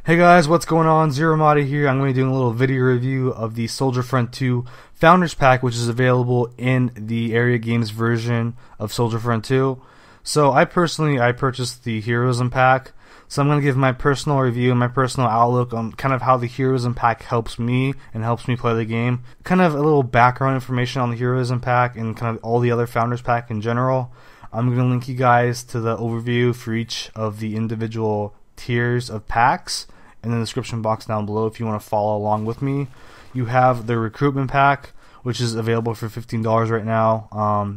Hey guys, what's going on? ZeroArmada here. I'm going to be doing a little video review of the Soldier Front 2 Founders Pack, which is available in the Area Games version of Soldier Front 2. So I purchased the Heroism Pack. So I'm going to give my personal review and my personal outlook on kind of how the Heroism Pack helps me and helps me play the game. Kind of a little background information on the Heroism Pack and kind of all the other Founders Pack in general. I'm going to link you guys to the overview for each of the individual tiers of packs in the description box down below if you want to follow along with me. You have the Recruitment Pack, which is available for $15 right now.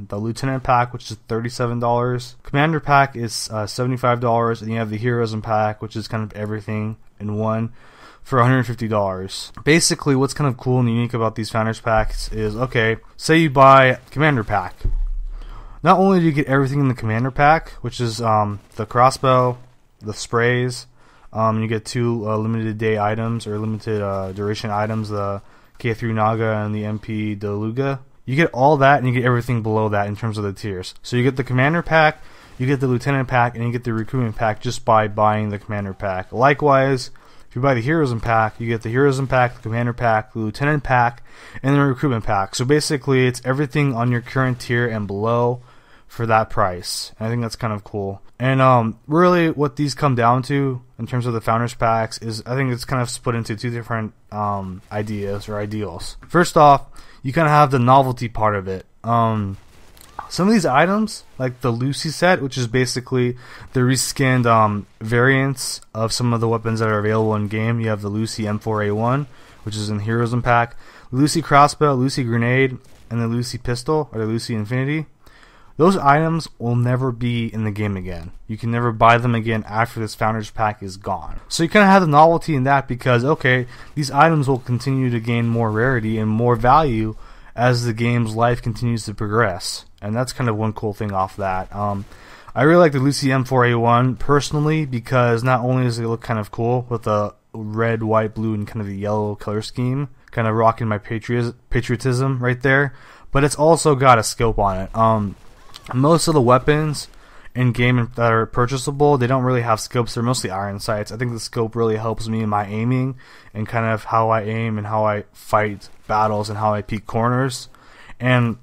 The Lieutenant Pack, which is $37. Commander Pack is $75, and you have the Heroism Pack, which is kind of everything in one, for $150. Basically, what's kind of cool and unique about these Founders Packs is, okay, say you buy Commander Pack. Not only do you get everything in the Commander Pack, which is the crossbow, the sprays, you get two limited day items or limited duration items, the K3 Naga and the MP Deluga. You get all that and you get everything below that in terms of the tiers. So you get the Commander Pack, you get the Lieutenant Pack, and you get the Recruitment Pack just by buying the Commander Pack. Likewise, if you buy the Heroism Pack, you get the Heroism Pack, the Commander Pack, the Lieutenant Pack, and the Recruitment Pack. So basically it's everything on your current tier and below for that price. And I think that's kind of cool. And really what these come down to in terms of the Founders Packs is, I think it's kind of split into two different ideas or ideals. First off, you kind of have the novelty part of it. Some of these items, like the Lucy set, which is basically the reskinned variants of some of the weapons that are available in game. You have the Lucy M4A1, which is in the Heroism Pack, Lucy Crossbow, Lucy Grenade, and the Lucy Pistol, or the Lucy Infinity. Those items will never be in the game again. You can never buy them again after this Founders Pack is gone. So you kind of have the novelty in that because, okay, these items will continue to gain more rarity and more value as the game's life continues to progress. And that's kind of one cool thing off that. I really like the Lucy M4A1 personally because not only does it look kind of cool with the red, white, blue, and kind of the yellow color scheme, kind of rocking my patriotism right there, but it's also got a scope on it. Most of the weapons in game that are purchasable, they don't really have scopes. They're mostly iron sights. I think the scope really helps me in my aiming and kind of how I aim and how I fight battles and how I peek corners. And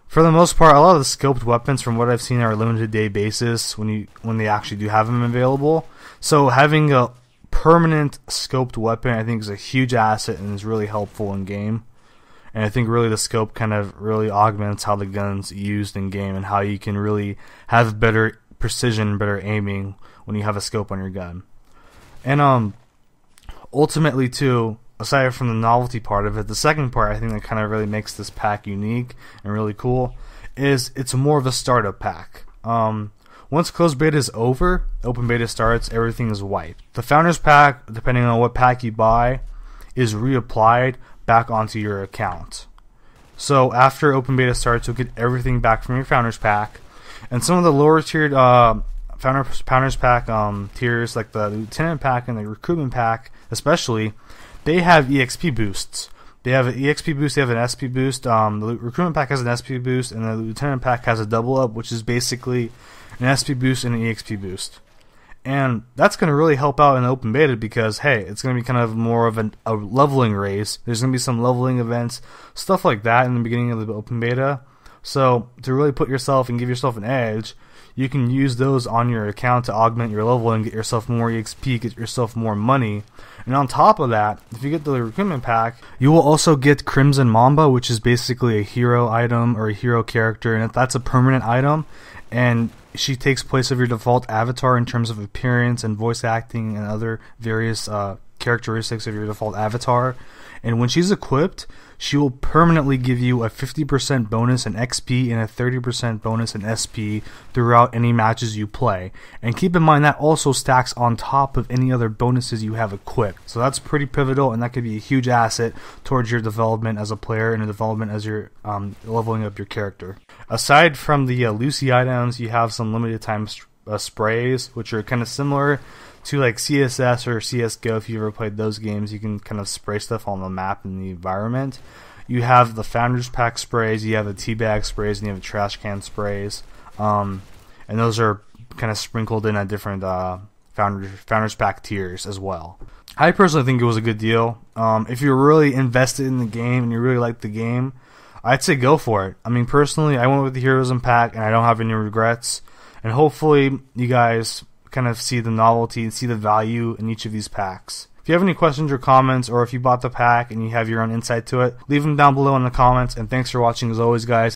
for the most part, a lot of the scoped weapons from what I've seen are limited day basis when they actually do have them available. So having a permanent scoped weapon, I think, is a huge asset and is really helpful in game. And I think really the scope kind of really augments how the gun's used in game and how you can really have better precision, better aiming when you have a scope on your gun. And ultimately too, aside from the novelty part of it, the second part I think that kind of really makes this pack unique and really cool is it's more of a startup pack. Once closed beta is over, open beta starts, everything is wiped. The Founders Pack, depending on what pack you buy, is reapplied back onto your account. So after open beta starts, you'll get everything back from your Founders Pack. And some of the lower tiered Founders Pack tiers, like the Lieutenant Pack and the Recruitment Pack especially, they have EXP boosts. They have an EXP boost, they have an SP boost. The Recruitment Pack has an SP boost, and the Lieutenant Pack has a double up, which is basically an SP boost and an EXP boost. And that's going to really help out in the open beta because, hey, it's going to be kind of more of a leveling race. There's going to be some leveling events, stuff like that in the beginning of the open beta. So to really put yourself and give yourself an edge, you can use those on your account to augment your level and get yourself more EXP, get yourself more money. And on top of that, if you get the Recruitment Pack, you will also get Crimson Mamba, which is basically a hero item or a hero character, and that's a permanent item. And she takes place of your default avatar in terms of appearance and voice acting and other various characteristics of your default avatar. And when she's equipped, she will permanently give you a 50% bonus in XP and a 30% bonus in SP throughout any matches you play. And keep in mind that also stacks on top of any other bonuses you have equipped. So that's pretty pivotal, and that could be a huge asset towards your development as a player and a development as you're leveling up your character. Aside from the Lucy items, you have some limited time sprays, which are kind of similar to like CSS or CSGO. If you ever played those games, you can kind of spray stuff on the map and the environment. You have the Founders Pack sprays, you have the teabag sprays, and you have the trash can sprays. And those are kind of sprinkled in at different Founders Pack tiers as well. I personally think it was a good deal. If you're really invested in the game and you really like the game, I'd say go for it. I mean, personally, I went with the Heroism Pack and I don't have any regrets. And hopefully you guys kind of see the novelty and see the value in each of these packs. If you have any questions or comments, or if you bought the pack and you have your own insight to it, leave them down below in the comments. And thanks for watching as always, guys.